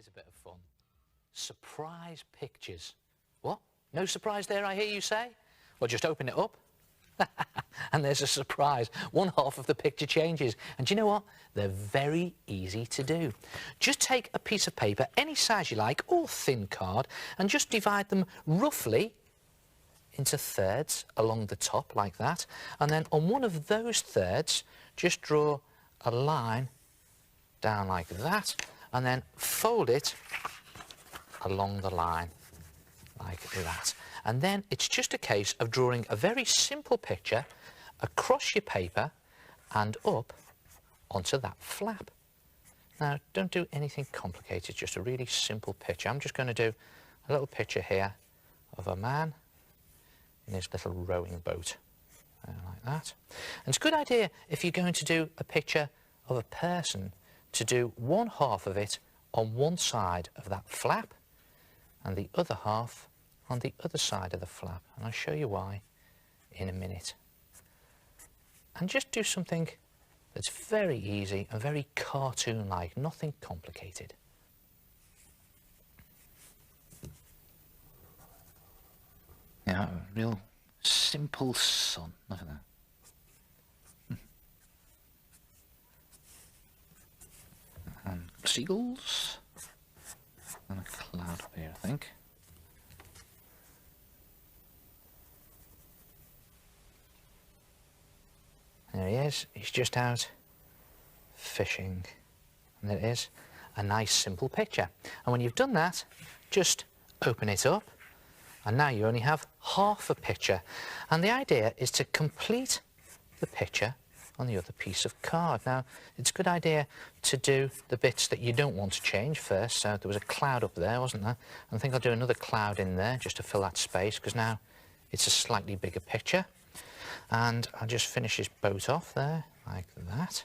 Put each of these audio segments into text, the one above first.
Here's a bit of fun. Surprise pictures. What? No surprise there, I hear you say? Well, just open it up. And there's a surprise. One half of the picture changes. And do you know what? They're very easy to do. Just take a piece of paper, any size you like, or thin card, and just divide them roughly into thirds along the top, like that. And then on one of those thirds, just draw a line down like that, and then fold it along the line, like that. And then it's just a case of drawing a very simple picture across your paper and up onto that flap. Now, don't do anything complicated, just a really simple picture. I'm just going to do a little picture here of a man in his little rowing boat, like that. And it's a good idea, if you're going to do a picture of a person, to do one half of it on one side of that flap and the other half on the other side of the flap, and I'll show you why in a minute. And just do something that's very easy and very cartoon-like, nothing complicated. Yeah, a real simple sun, look at that. And seagulls, and a cloud up here, I think. There he is, he's just out fishing. And there it is, a nice simple picture. And when you've done that, just open it up, and now you only have half a picture. And the idea is to complete the picture on the other piece of card. Now, it's a good idea to do the bits that you don't want to change first. So there was a cloud up there, wasn't there? And I think I'll do another cloud in there just to fill that space, because now it's a slightly bigger picture. And I'll just finish his boat off there, like that.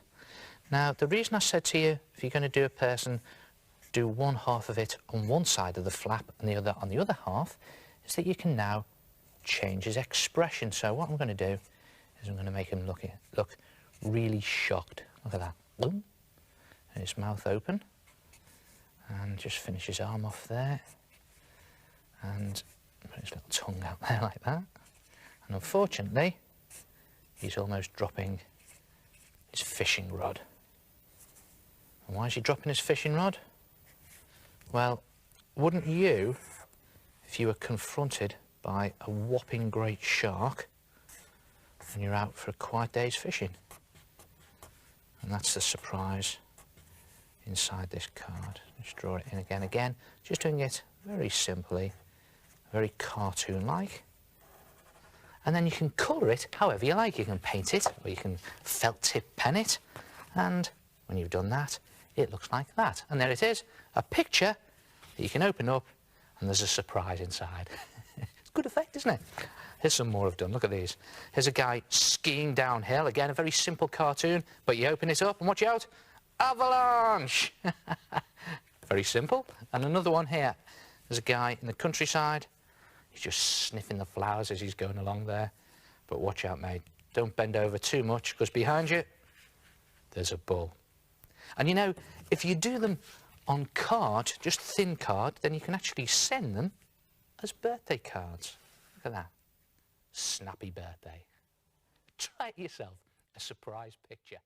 Now, the reason I said to you, if you're going to do a person, do one half of it on one side of the flap and the other on the other half, is that you can now change his expression. So what I'm going to do is I'm going to make him look really shocked. Look at that. Boom. And his mouth open. And just finish his arm off there. And put his little tongue out there like that. And unfortunately, he's almost dropping his fishing rod. And why is he dropping his fishing rod? Well, wouldn't you, if you were confronted by a whopping great shark and you're out for a quiet day's fishing? And that's the surprise inside this card. Just draw it in again, just doing it very simply, very cartoon-like. And then you can colour it however you like. You can paint it, or you can felt tip pen it. And when you've done that, it looks like that. And there it is, a picture that you can open up, and there's a surprise inside. It's a good effect, isn't it? Here's some more I've done. Look at these. Here's a guy skiing downhill. Again, a very simple cartoon, but you open it up, and watch out, avalanche! Very simple. And another one here. There's a guy in the countryside. He's just sniffing the flowers as he's going along there. But watch out, mate. Don't bend over too much, because behind you, there's a bull. And you know, if you do them on card, just thin card, then you can actually send them as birthday cards. Look at that. Snappy birthday. Try it yourself. A surprise picture.